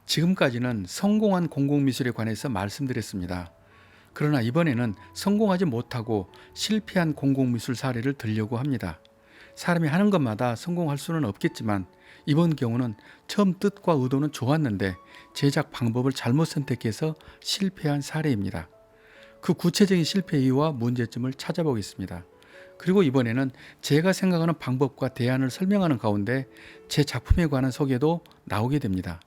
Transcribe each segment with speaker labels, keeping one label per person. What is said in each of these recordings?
Speaker 1: 지금까지는 성공한 공공미술에 관해서 말씀드렸습니다. 그러나 이번에는 성공하지 못하고 실패한 공공미술 사례를 들려고 합니다. 사람이 하는 것마다 성공할 수는 없겠지만 이번 경우는 처음 뜻과 의도는 좋았는데 제작 방법을 잘못 선택해서 실패한 사례입니다. 그 구체적인 실패 이유와 문제점을 찾아보겠습니다. 그리고 이번에는 제가 생각하는 방법과 대안을 설명하는 가운데 제 작품에 관한 소개도 나오게 됩니다.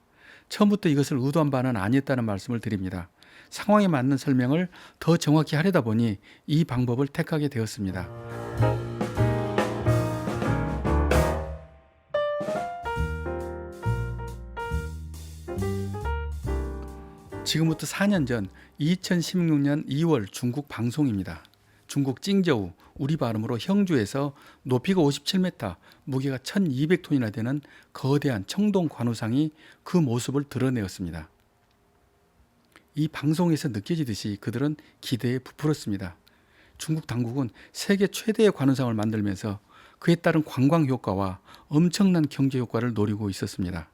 Speaker 1: 처음부터 이것을 의도한 바는 아니었다는 말씀을 드립니다. 상황에 맞는 설명을 더 정확히 하려다 보니 이 방법을 택하게 되었습니다. 지금부터 4년 전 2016년 2월 중국 방송입니다. 중국 징저우, 우리 발음으로 형주에서 높이가 57m, 무게가 1200톤이나 되는 거대한 청동 관우상이 그 모습을 드러내었습니다. 이 방송에서 느껴지듯이 그들은 기대에 부풀었습니다. 중국 당국은 세계 최대의 관우상을 만들면서 그에 따른 관광 효과와 엄청난 경제 효과를 노리고 있었습니다.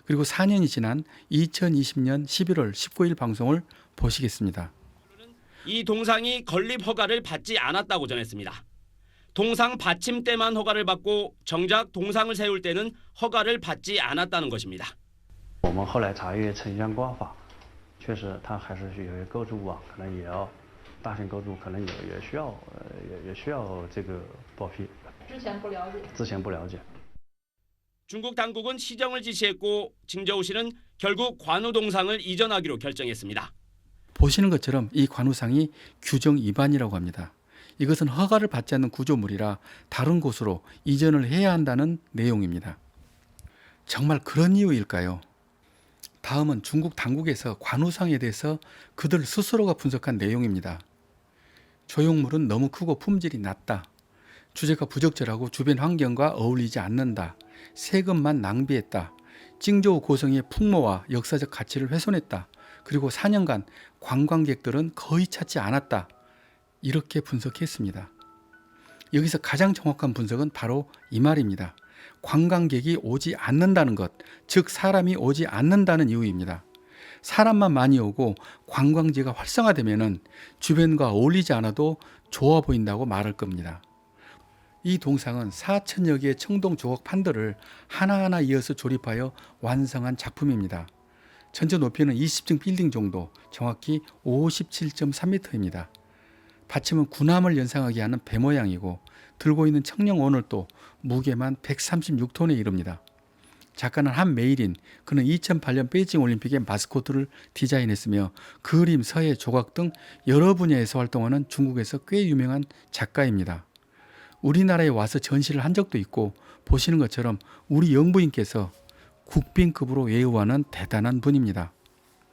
Speaker 1: 그리고 4년이 지난 2020년 11월 19일 방송을 보시겠습니다.
Speaker 2: 이 동상이 건립 허가를 받지 않았다고 전했습니다. 동상 받침 때만 허가를 받고 정작 동상을 세울 때는 허가를 받지 않았다는 것입니다.
Speaker 3: 我们后来查阅城乡关法，确实它还是有些构筑物可能也要大型构筑，可能也需要这个报批。之前不了解。
Speaker 2: 중국 당국은 시정을 지시했고 징저우시는 결국 관우 동상을 이전하기로 결정했습니다.
Speaker 1: 보시는 것처럼 이 관우상이 규정 위반이라고 합니다. 이것은 허가를 받지 않는 구조물이라 다른 곳으로 이전을 해야 한다는 내용입니다. 정말 그런 이유일까요? 다음은 중국 당국에서 관우상에 대해서 그들 스스로가 분석한 내용입니다. 조형물은 너무 크고 품질이 낮다. 주제가 부적절하고 주변 환경과 어울리지 않는다. 세금만 낭비했다. 징저우 고성의 풍모와 역사적 가치를 훼손했다. 그리고 4년간 관광객들은 거의 찾지 않았다. 이렇게 분석했습니다. 여기서 가장 정확한 분석은 바로 이 말입니다. 관광객이 오지 않는다는 것, 즉 사람이 오지 않는다는 이유입니다. 사람만 많이 오고 관광지가 활성화되면 주변과 어울리지 않아도 좋아 보인다고 말할 겁니다. 이 동상은 4천여 개의 청동 조각 판들을 하나하나 이어서 조립하여 완성한 작품입니다. 전체 높이는 20층 빌딩 정도, 정확히 57.3m입니다. 받침은 군함을 연상하게 하는 배 모양이고 들고 있는 청령 오늘도 무게만 136톤에 이릅니다. 작가는 한메일인, 그는 2008년 베이징 올림픽의 마스코트를 디자인했으며 그림, 서예, 조각 등 여러 분야에서 활동하는 중국에서 꽤 유명한 작가입니다. 우리나라에 와서 전시를 한 적도 있고 보시는 것처럼 우리 영부인께서 국빈급으로 예우하는 대단한 분입니다.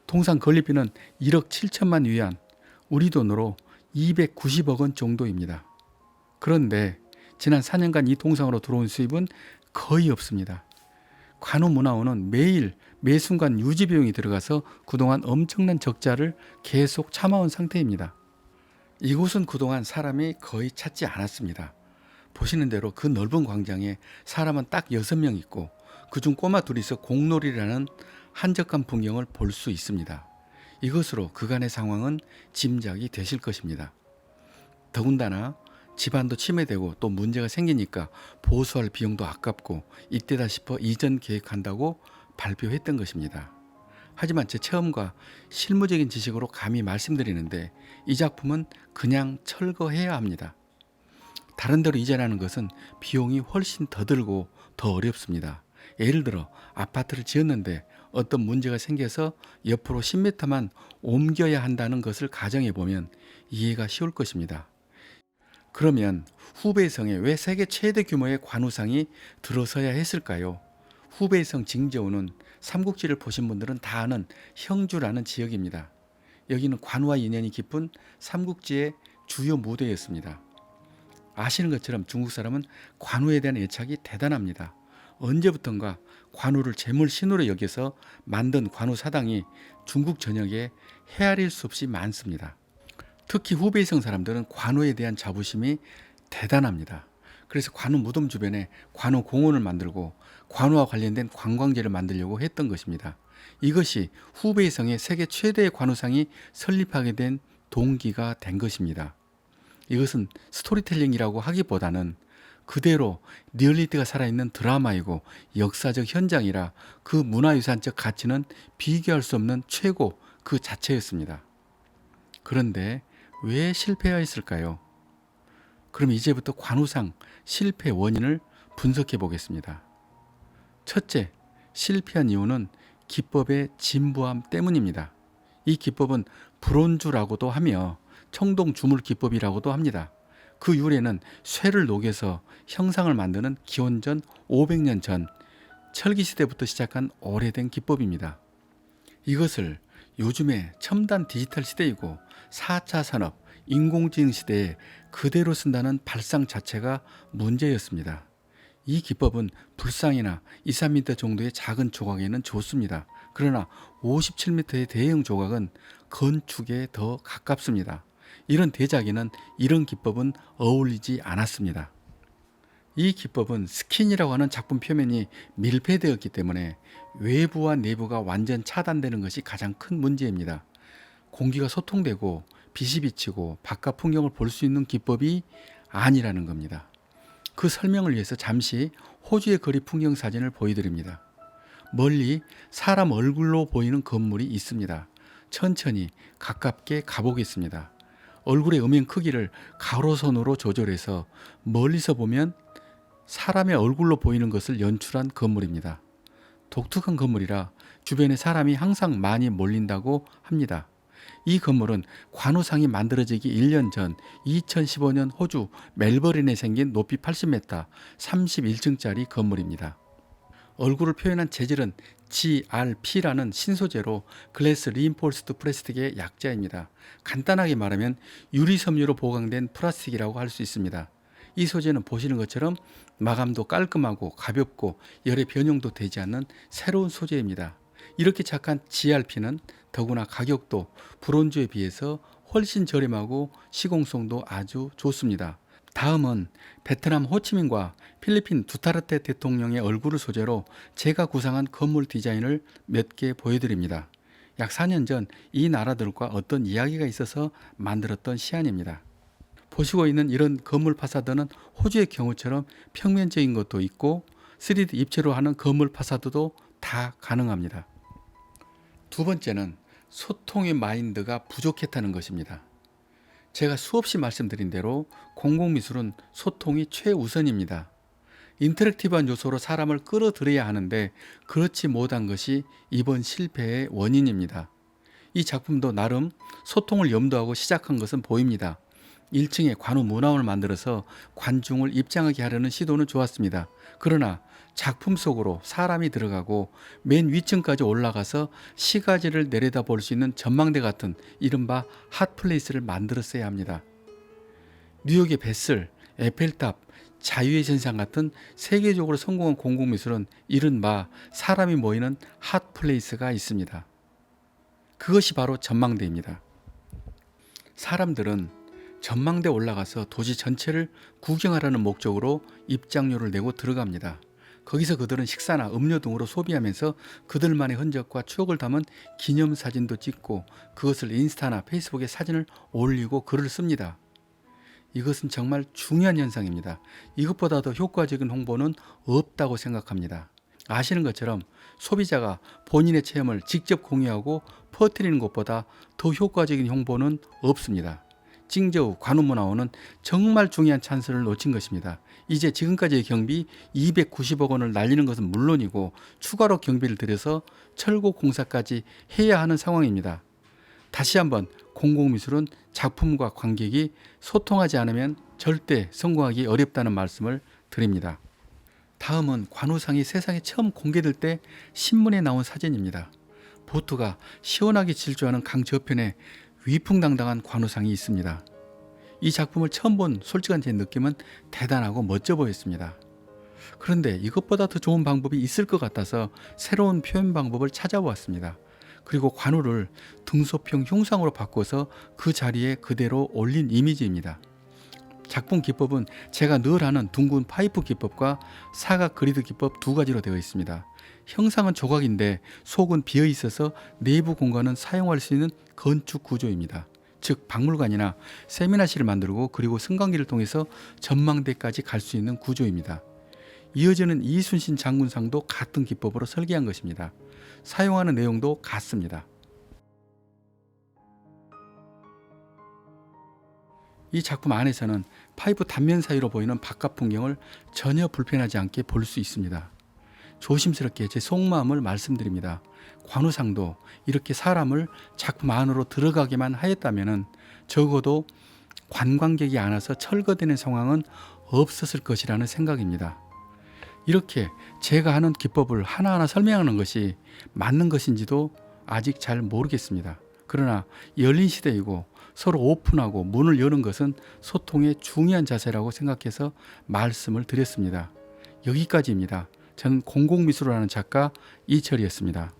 Speaker 1: 동상 건립비는 1억 7천만 위안, 우리 돈으로 290억 원 정도입니다. 그런데 지난 4년간 이 동상으로 들어온 수입은 거의 없습니다. 관우문화원은 매일 매순간 유지 비용이 들어가서 그동안 엄청난 적자를 계속 참아온 상태입니다. 이곳은 그동안 사람이 거의 찾지 않았습니다. 보시는 대로 그 넓은 광장에 사람은 딱 6명 있고 그중 꼬마 둘이서 공놀이라는 한적한 풍경을 볼 수 있습니다. 이것으로 그간의 상황은 짐작이 되실 것입니다. 더군다나 집안도 침해되고 또 문제가 생기니까 보수할 비용도 아깝고 이때다 싶어 이전 계획한다고 발표했던 것입니다. 하지만 제 체험과 실무적인 지식으로 감히 말씀드리는데 이 작품은 그냥 철거해야 합니다. 다른 데로 이전하는 것은 비용이 훨씬 더 들고 더 어렵습니다. 예를 들어 아파트를 지었는데 어떤 문제가 생겨서 옆으로 10m만 옮겨야 한다는 것을 가정해 보면 이해가 쉬울 것입니다. 그러면 후베이성에 왜 세계 최대 규모의 관우상이 들어서야 했을까요? 후베이성 징저우는 삼국지를 보신 분들은 다 아는 형주라는 지역입니다. 여기는 관우와 인연이 깊은 삼국지의 주요 무대였습니다. 아시는 것처럼 중국 사람은 관우에 대한 애착이 대단합니다. 언제부턴가 관우를 재물 신으로 여겨서 만든 관우 사당이 중국 전역에 헤아릴 수 없이 많습니다. 특히 후베이성 사람들은 관우에 대한 자부심이 대단합니다. 그래서 관우 무덤 주변에 관우 공원을 만들고 관우와 관련된 관광지를 만들려고 했던 것입니다. 이것이 후베이 성의 세계 최대의 관우상이 설립하게 된 동기가 된 것입니다. 이것은 스토리텔링이라고 하기보다는 그대로 리얼리티가 살아있는 드라마이고 역사적 현장이라 그 문화유산적 가치는 비교할 수 없는 최고 그 자체였습니다. 그런데 왜 실패하였을까요? 그럼 이제부터 관우상 실패 원인을 분석해 보겠습니다. 첫째, 실패한 이유는 기법의 진부함 때문입니다. 이 기법은 브론즈라고도 하며 청동 주물 기법이라고도 합니다. 그 유래는 쇠를 녹여서 형상을 만드는 기원전 500년 전 철기 시대부터 시작한 오래된 기법입니다. 이것을 요즘의 첨단 디지털 시대이고 4차 산업, 인공지능 시대에 그대로 쓴다는 발상 자체가 문제였습니다. 이 기법은 불상이나 2, 3m 정도의 작은 조각에는 좋습니다. 그러나 57m의 대형 조각은 건축에 더 가깝습니다. 이런 대작에는 이런 기법은 어울리지 않았습니다. 이 기법은 스킨이라고 하는 작품 표면이 밀폐되었기 때문에 외부와 내부가 완전 차단되는 것이 가장 큰 문제입니다. 공기가 소통되고 빛이 비치고 바깥 풍경을 볼 수 있는 기법이 아니라는 겁니다. 그 설명을 위해서 잠시 호주의 거리 풍경 사진을 보여드립니다. 멀리 사람 얼굴로 보이는 건물이 있습니다. 천천히 가깝게 가보겠습니다. 얼굴의 음영 크기를 가로선으로 조절해서 멀리서 보면 사람의 얼굴로 보이는 것을 연출한 건물입니다. 독특한 건물이라 주변에 사람이 항상 많이 몰린다고 합니다. 이 건물은 관우상이 만들어지기 1년 전 2015년 호주 멜버른에 생긴 높이 80m, 31층짜리 건물입니다. 얼굴을 표현한 재질은 GRP라는 신소재로 글래스 리인포스드 플라스틱의 약자입니다. 간단하게 말하면 유리섬유로 보강된 플라스틱이라고 할 수 있습니다. 이 소재는 보시는 것처럼 마감도 깔끔하고 가볍고 열의 변형도 되지 않는 새로운 소재입니다. 이렇게 착한 GRP는 더구나 가격도 브론즈에 비해서 훨씬 저렴하고 시공성도 아주 좋습니다. 다음은 베트남 호치민과 필리핀 두타르테 대통령의 얼굴을 소재로 제가 구상한 건물 디자인을 몇 개 보여드립니다. 약 4년 전 이 나라들과 어떤 이야기가 있어서 만들었던 시안입니다. 보시고 있는 이런 건물 파사드는 호주의 경우처럼 평면적인 것도 있고 3D 입체로 하는 건물 파사드도 다 가능합니다. 두 번째는 소통의 마인드가 부족했다는 것입니다. 제가 수없이 말씀드린 대로 공공미술은 소통이 최우선입니다. 인터랙티브한 요소로 사람을 끌어들여야 하는데 그렇지 못한 것이 이번 실패의 원인입니다. 이 작품도 나름 소통을 염두하고 시작한 것은 보입니다. 1층에 관우 문화원을 만들어서 관중을 입장하게 하려는 시도는 좋았습니다. 그러나 작품 속으로 사람이 들어가고 맨 위층까지 올라가서 시가지를 내려다 볼 수 있는 전망대 같은 이른바 핫플레이스를 만들었어야 합니다. 뉴욕의 베슬, 에펠탑, 자유의 전상 같은 세계적으로 성공한 공공미술은 이른바 사람이 모이는 핫플레이스가 있습니다. 그것이 바로 전망대입니다. 사람들은 전망대 올라가서 도시 전체를 구경하라는 목적으로 입장료를 내고 들어갑니다. 거기서 그들은 식사나 음료 등으로 소비하면서 그들만의 흔적과 추억을 담은 기념사진도 찍고 그것을 인스타나 페이스북에 사진을 올리고 글을 씁니다. 이것은 정말 중요한 현상입니다. 이것보다 더 효과적인 홍보는 없다고 생각합니다. 아시는 것처럼 소비자가 본인의 체험을 직접 공유하고 퍼뜨리는 것보다 더 효과적인 홍보는 없습니다. 징저우 관우문화원은 정말 중요한 찬스를 놓친 것입니다. 이제 지금까지의 경비 290억 원을 날리는 것은 물론이고 추가로 경비를 들여서 철거 공사까지 해야 하는 상황입니다. 다시 한번 공공미술은 작품과 관객이 소통하지 않으면 절대 성공하기 어렵다는 말씀을 드립니다. 다음은 관우상이 세상에 처음 공개될 때 신문에 나온 사진입니다. 보트가 시원하게 질주하는 강 저편에 위풍당당한 관우상이 있습니다. 이 작품을 처음 본 솔직한 제 느낌은 대단하고 멋져 보였습니다. 그런데 이것보다 더 좋은 방법이 있을 것 같아서 새로운 표현 방법을 찾아보았습니다. 그리고 관우를 등소평 흉상으로 바꿔서 그 자리에 그대로 올린 이미지입니다. 작품 기법은 제가 늘 하는 둥근 파이프 기법과 사각 그리드 기법 두 가지로 되어 있습니다. 형상은 조각인데 속은 비어 있어서 내부 공간은 사용할 수 있는 건축 구조입니다. 즉 박물관이나 세미나실을 만들고 그리고 승강기를 통해서 전망대까지 갈 수 있는 구조입니다. 이어지는 이순신 장군상도 같은 기법으로 설계한 것입니다. 사용하는 내용도 같습니다. 이 작품 안에서는 파이프 단면 사이로 보이는 바깥 풍경을 전혀 불편하지 않게 볼 수 있습니다. 조심스럽게 제 속마음을 말씀드립니다. 관우상도 이렇게 사람을 작품 안으로 들어가게만 하였다면 적어도 관광객이 안 와서 철거되는 상황은 없었을 것이라는 생각입니다. 이렇게 제가 하는 기법을 하나하나 설명하는 것이 맞는 것인지도 아직 잘 모르겠습니다. 그러나 열린 시대이고 서로 오픈하고 문을 여는 것은 소통의 중요한 자세라고 생각해서 말씀을 드렸습니다. 여기까지입니다. 저는 공공미술을 하는 작가 이철이었습니다.